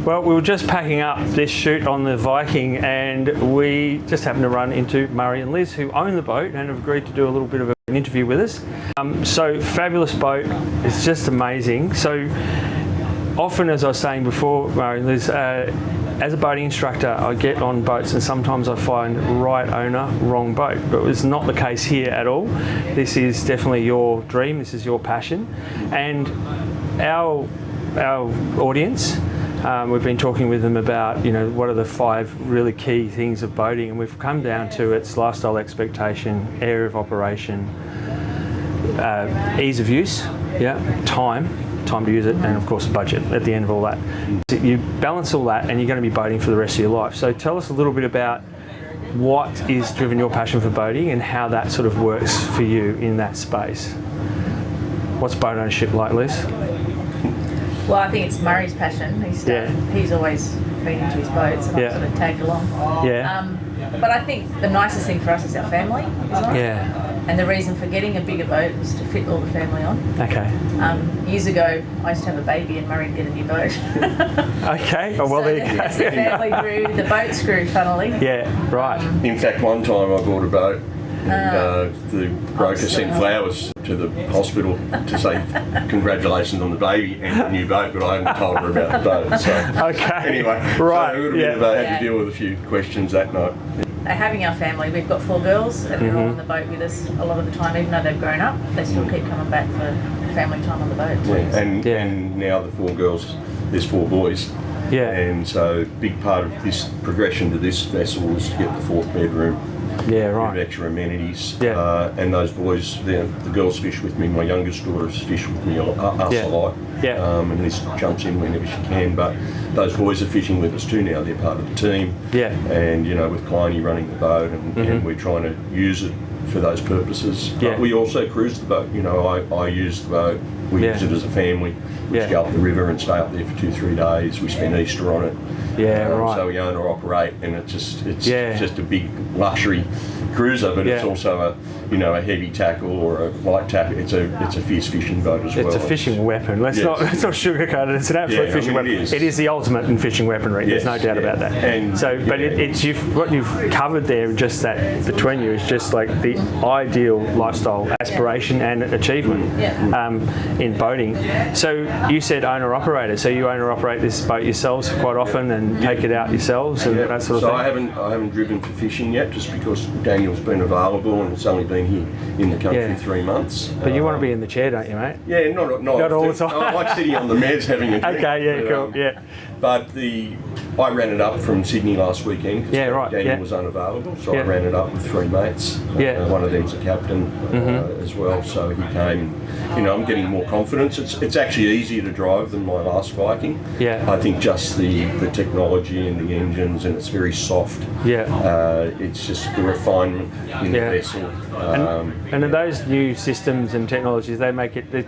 Well, we were just packing up this shoot on the Viking, and we just happened to run into Murray and Liz, who own the boat and have agreed to do a little bit of an interview with us. So fabulous boat, it's just amazing. So often, as I was saying before, Murray and Liz, as a boating instructor, I get on boats and sometimes I find right owner, wrong boat. But it's not the case here at all. This is definitely your dream, this is your passion. And our audience, we've been talking with them about, what are the 5 really key things of boating, and we've come down to its lifestyle expectation, area of operation, ease of use, time to use it, and of course budget at the end of all that. So you balance all that and you're going to be boating for the rest of your life. So tell us a little bit about what is driven your passion for boating and how that sort of works for you in that space. What's boat ownership like, Liz? Well, I think it's Murray's passion. He's always been into his boats, and I've sort of tagged along. But I think the nicest thing for us is our family, isn't it? And the reason for getting a bigger boat is to fit all the family on. Okay. Years ago, I used to have a baby and Murray'd get a new boat. Okay. Oh, well, so there you go. As the family grew, the boats grew, funnily. Yeah, right. In fact, one time I bought a boat and the broker sent flowers to the hospital to say congratulations on the baby and the new boat, but I hadn't told her about the boat. So okay. Anyway, right. So it would have been, had to deal with a few questions that night. Having our family, we've got 4 girls and they're all on the boat with us a lot of the time, even though they've grown up, they still keep coming back for family time on the boat. And now the 4 girls, there's 4 boys. Yeah. And so big part of this progression to this vessel was to get the 4th bedroom. Yeah, right. With extra amenities. Yeah. And those boys, the girls fish with me. My youngest daughter's fish with me a lot. Yeah. And Liz jumps in whenever she can. But those boys are fishing with us too now. They're part of the team. Yeah. And with Kleiny running the boat, and we're trying to use it for those purposes. But we also cruise the boat. I use the boat. We use it as a family. We just go up the river and stay up there for 2-3 days. We spend Easter on it. Yeah, right. So we own or operate, and it's just a big luxury cruiser, but it's also a heavy tackle or a light tackle. It's a fierce fishing boat as well. It's a fishing weapon. Let's not sugarcoat it. It's an absolute fishing weapon. It is the ultimate in fishing weaponry. There's no doubt about that. And so, but it's what you've covered there, just that between you is just like the ideal lifestyle aspiration and achievement in boating. So you said owner operator. So you own or operate this boat yourselves quite often and take it out yourselves and that sort of thing. I haven't driven for fishing yet, just because Daniel's been available and it's only been here in the country 3 months. But you want to be in the chair, don't you, mate? Yeah, not all the time. I like sitting on the meds having a drink. Okay, cool. But I ran it up from Sydney last weekend because Daniel was unavailable, so I ran it up with 3 mates. One of them's a captain as well, so he came. I'm getting more confidence. It's actually easier to drive than my last Viking. Yeah. I think just the technology and the engines, and it's very soft. Yeah. It's just the refinement in the vessel. And are those new systems and technologies, they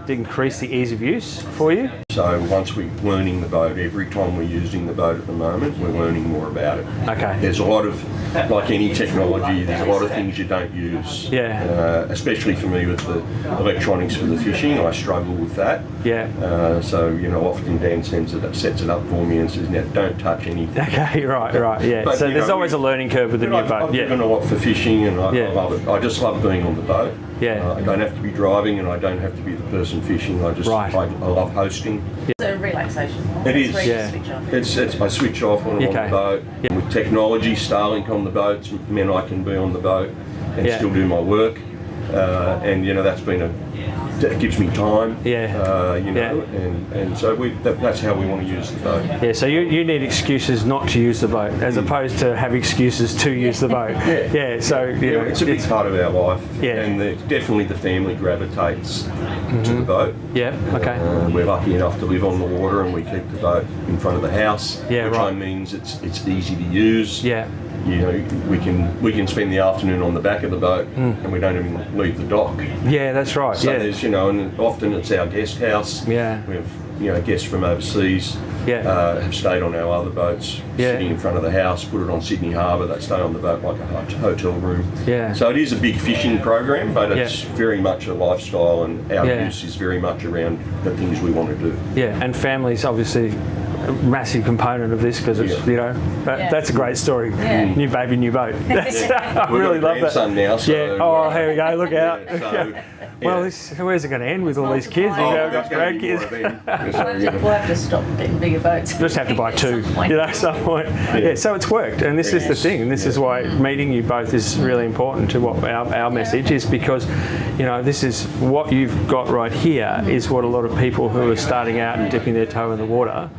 increase the ease of use for you? So once we're learning the boat, every time we're using the boat at the moment, we're learning more about it. Okay. There's a lot of, like any technology, there's a lot of things you don't use. Yeah. Especially for me with the electronics for the fishing, I struggle with that. Yeah. So often Dan sets it up for me and says, now don't touch anything. Okay, right, yeah. But, so there's always a learning curve with the new boat. I've driven a lot for fishing, and I love it. I just love being on the boat. Yeah. I don't have to be driving, and I don't have to be the person fishing. I love hosting. It's a relaxation. It is. Switch off. I switch off when I'm on the boat. Yeah. With technology, Starlink on the boats meant I can be on the boat and still do my work. And that's been that gives me time. And so that's how we want to use the boat. Yeah. So you need excuses not to use the boat, as opposed to have excuses to use the boat. Yeah. So it's a big part of our life. Yeah. And definitely the family gravitates to the boat. Yeah. Okay. We're lucky enough to live on the water, and we keep the boat in front of the house. Yeah. Which means it's easy to use. Yeah. We can spend the afternoon on the back of the boat, and we don't even leave the dock. Yeah, that's right. So there's and often it's our guest house. Yeah. We have guests from overseas. Have stayed on our other boats, sitting in front of the house, put it on Sydney Harbour. They stay on the boat like a hotel room. Yeah. So it is a big fishing program, but it's very much a lifestyle, and our use is very much around the things we want to do. Yeah, and families obviously a massive component of this because it's, you know, that's a great story. New baby, new boat. I really love that. Now, so, oh, here we go. Look out. Well, where's it going to end with all these kids? Grandkids. We'll have to stop getting bigger boats. Just have to buy two, you know, at some point. So it's worked, and this is the thing, and this is why meeting you both is really important to what our message is, because, you know, this is what you've got right here is what a lot of people who are starting out and dipping their toe in the water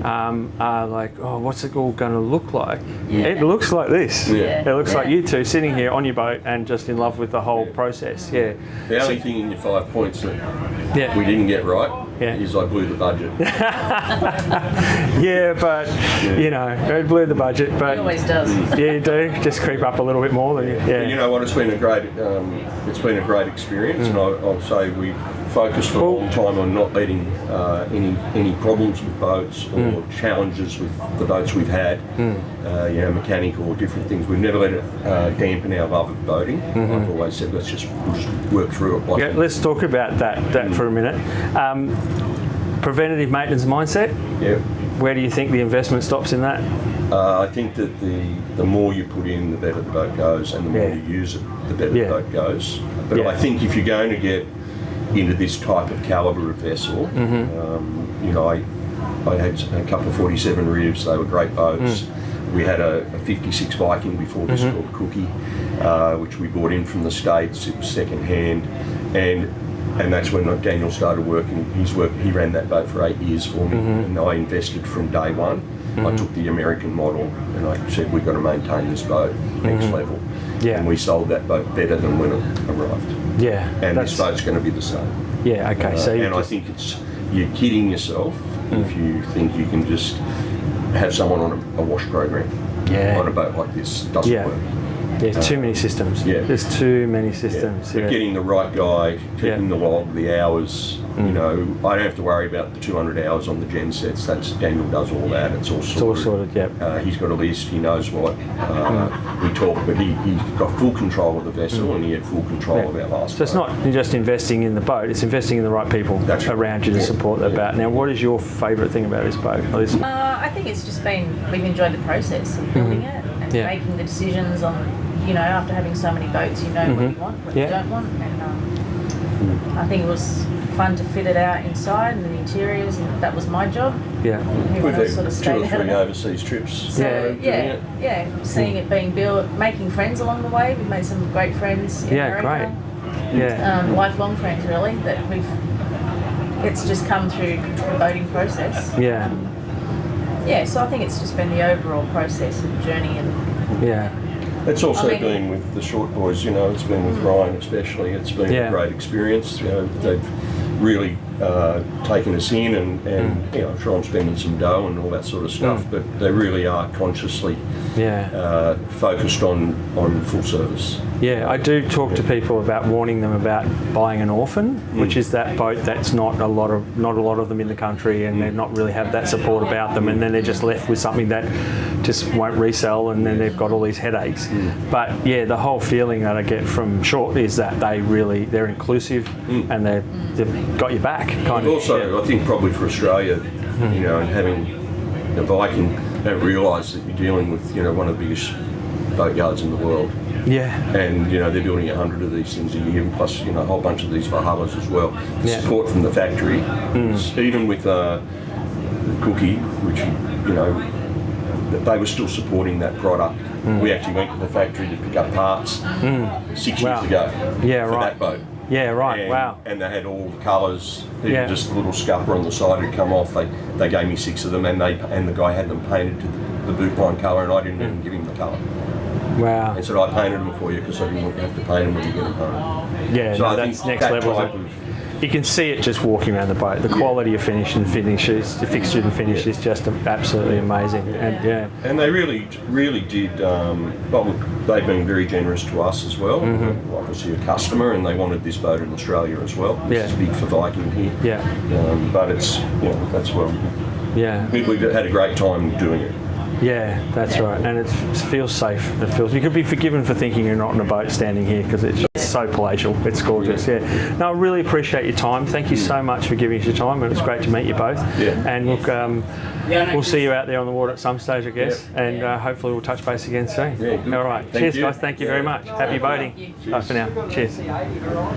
are like, oh, what's it all going to look like? It looks like this. It looks like you two sitting here on your boat and just in love with the whole process. The only thing in your 5 points that we didn't get right is I blew the budget. But you know, it blew the budget. But it always does. You do just creep up a little bit more than you. You know what? It's been a great experience, and I'll say we focused for a long time on not letting any problems with boats or challenges with the boats we've had, you know, mechanical or different things. We've never let it dampen our love of boating. I've always said we'll just work through it. Let's talk about that for a minute. Preventative maintenance mindset. Where do you think the investment stops in that? I think that the more you put in, the better the boat goes, and the more you use it, the better the boat goes. But I think if you're going to get into this type of calibre of vessel, you know, I had a couple of 47 ribs. They were great boats. We had a 56 Viking before this called Cookie, which we bought in from the States. It was second hand, and that's when Daniel started working. He ran that boat for 8 years for me, and I invested from day one. I took the American model and I said, we've got to maintain this boat next level. And we sold that boat better than when it arrived. And this boat's going to be the same. So I think you're kidding yourself if you think you can just have someone on a wash program on a boat like this. Doesn't work. There's too many systems. There's too many systems. But getting the right guy, keeping the log, the hours, you know, I don't have to worry about the 200 hours on the gen sets. Daniel does all that. It's all sorted. He's got a list. He knows what we talk, but he's got full control of the vessel, and he had full control of our last. So it's not just investing in the boat; it's investing in the right people around you to support that boat. Now, what is your favourite thing about this boat? I think it's just we've enjoyed the process of building it and making the decisions on. You know, after having so many boats, you know what you want, what you don't want, and I think it was fun to fit it out inside and the interiors, and that was my job. We've had sort of 2 or 3 overseas trips. So seeing it being built, making friends along the way. We've made some great friends in America. Lifelong friends, really. That it's just come through the boating process. So I think it's just been the overall process and journey and. It's also been with the short boys, you know, it's been with Ryan especially. It's been a great experience. You know, they've really taken us in and you know, I'm sure I'm spending some dough and all that sort of stuff, but they really are consciously focused on full service. I do talk to people about warning them about buying an orphan, which is that boat that's not a lot of them in the country, and they not really have that support about them, and then they're just left with something that just won't resell, and then they've got all these headaches. But the whole feeling that I get from Short is that they're inclusive and they've got your back. I think probably for Australia, you know, and having the Viking, don't realise that you're dealing with, you know, one of the biggest boatyards in the world. And, you know, they're building 100 of these things a year, plus, you know, a whole bunch of these Valhallas as well. Support from the factory, even with Cookie, which, you know, they were still supporting that product. We actually went to the factory to pick up parts 6 years ago for that boat. And they had all the colours. Just a little scupper on the side had come off. They gave me 6 of them, and the guy had them painted to the boot line colour, and I didn't even give him the colour. And said, I painted them for you because I didn't want you to have to paint them when you get them home. So I think next level. You can see it just walking around the boat. The quality of finish and finishes, the fixture and finish is just absolutely amazing. And they really did. They've been very generous to us as well. Obviously a customer, and they wanted this boat in Australia as well. This is big for Viking here. But it's, you know, that's what we've had a great time doing it. Yeah, that's right, and it feels safe. You could be forgiven for thinking you're not on a boat standing here because it's so palatial. It's gorgeous. Yeah. No, I really appreciate your time. Thank you so much for giving us your time, and it's great to meet you both. Yeah. And look, we'll see you out there on the water at some stage, I guess, and hopefully we'll touch base again soon. Yeah, good. All right. Cheers, guys. Thank you very much. Happy boating. Bye for now. Cheers.